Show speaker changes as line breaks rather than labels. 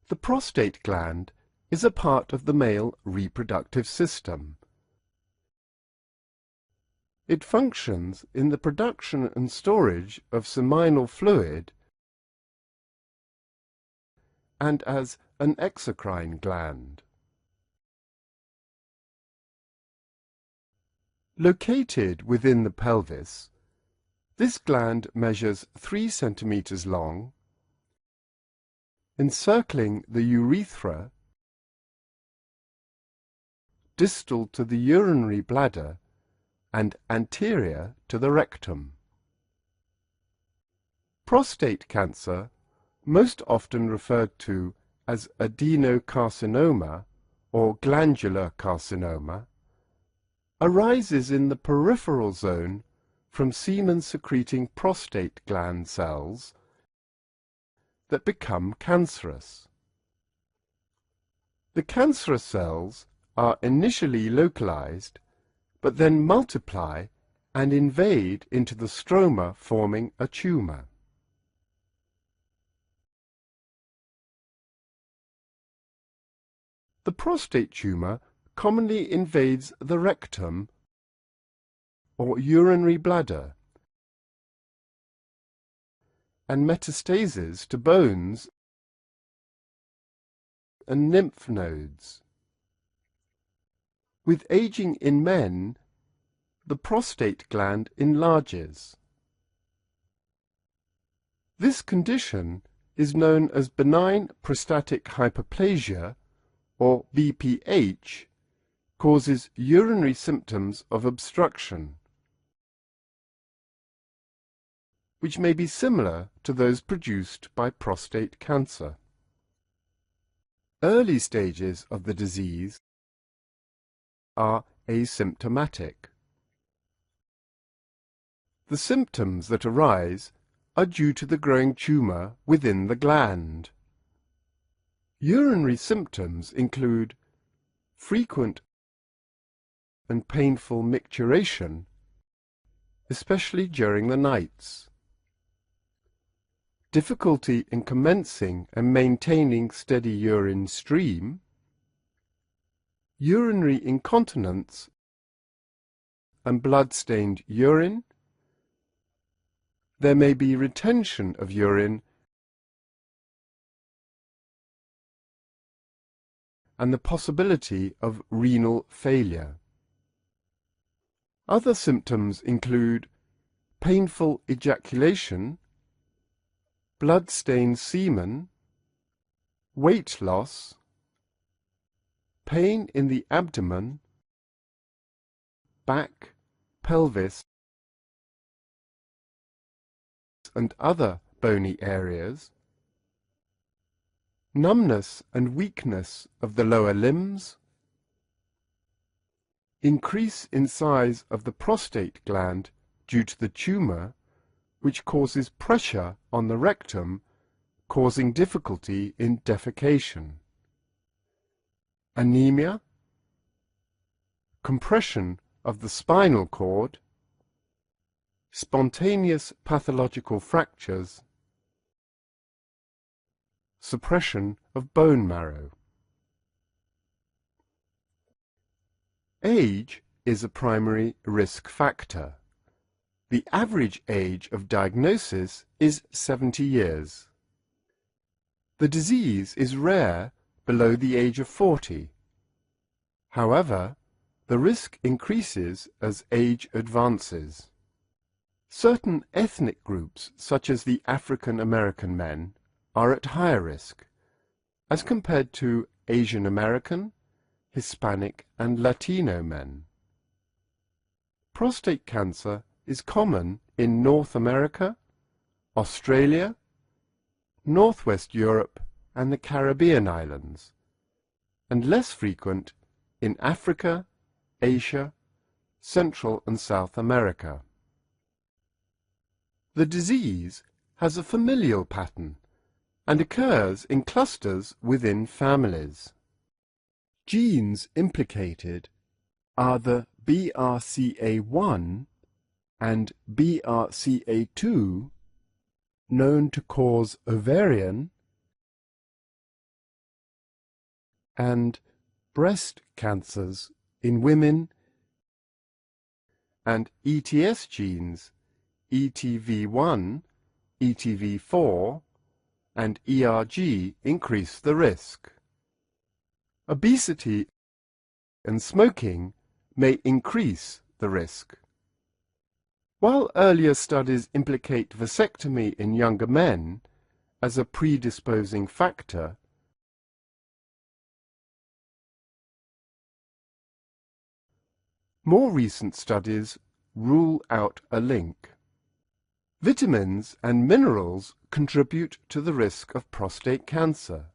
The prostate gland is a part of the male reproductive system. It functions in the production and storage of seminal fluid and as an exocrine gland. Located within the pelvis, this gland measures 3 centimeters long, encircling the urethra, distal to the urinary bladder and anterior to the rectum. Prostate cancer, most often referred to as adenocarcinoma or glandular carcinoma, arises in the peripheral zone from semen-secreting prostate gland cells that become cancerous. The cancerous cells are initially localized, but then multiply and invade into the stroma, forming a tumor. The prostate tumor commonly invades the rectum or urinary bladder and metastases to bones and lymph nodes. With aging in men, the prostate gland enlarges. This condition is known as benign prostatic hyperplasia, or BPH, causes urinary symptoms of obstruction, which may be similar to those produced by prostate cancer. Early stages of the disease are asymptomatic. The symptoms that arise are due to the growing tumor within the gland. Urinary symptoms include frequent and painful micturition, especially during the nights, difficulty in commencing and maintaining steady urine stream, urinary incontinence and blood-stained urine. There may be retention of urine and the possibility of renal failure. Other symptoms include painful ejaculation, blood-stained semen, weight loss, pain in the abdomen, back, pelvis, and other bony areas, numbness and weakness of the lower limbs, increase in size of the prostate gland due to the tumor, which causes pressure on the rectum, causing difficulty in defecation, anemia, compression of the spinal cord, spontaneous pathological fractures, suppression of bone marrow. Age is a primary risk factor. The average age of diagnosis is 70 years. The disease is rare below the age of 40. However, the risk increases as age advances. Certain ethnic groups, such as the African American men, are at higher risk, as compared to Asian American, Hispanic and Latino men. Prostate cancer is common in North America, Australia, Northwest Europe and the Caribbean islands, and less frequent in Africa, Asia, Central and South America. The disease has a familial pattern and occurs in clusters within families. Genes implicated are the BRCA1 and BRCA2, known to cause ovarian, and breast cancers in women, and ETS genes ETV1, ETV4, and ERG increase the risk. Obesity and smoking may increase the risk. While earlier studies implicate vasectomy in younger men as a predisposing factor, more recent studies rule out a link. Vitamins and minerals contribute to the risk of prostate cancer.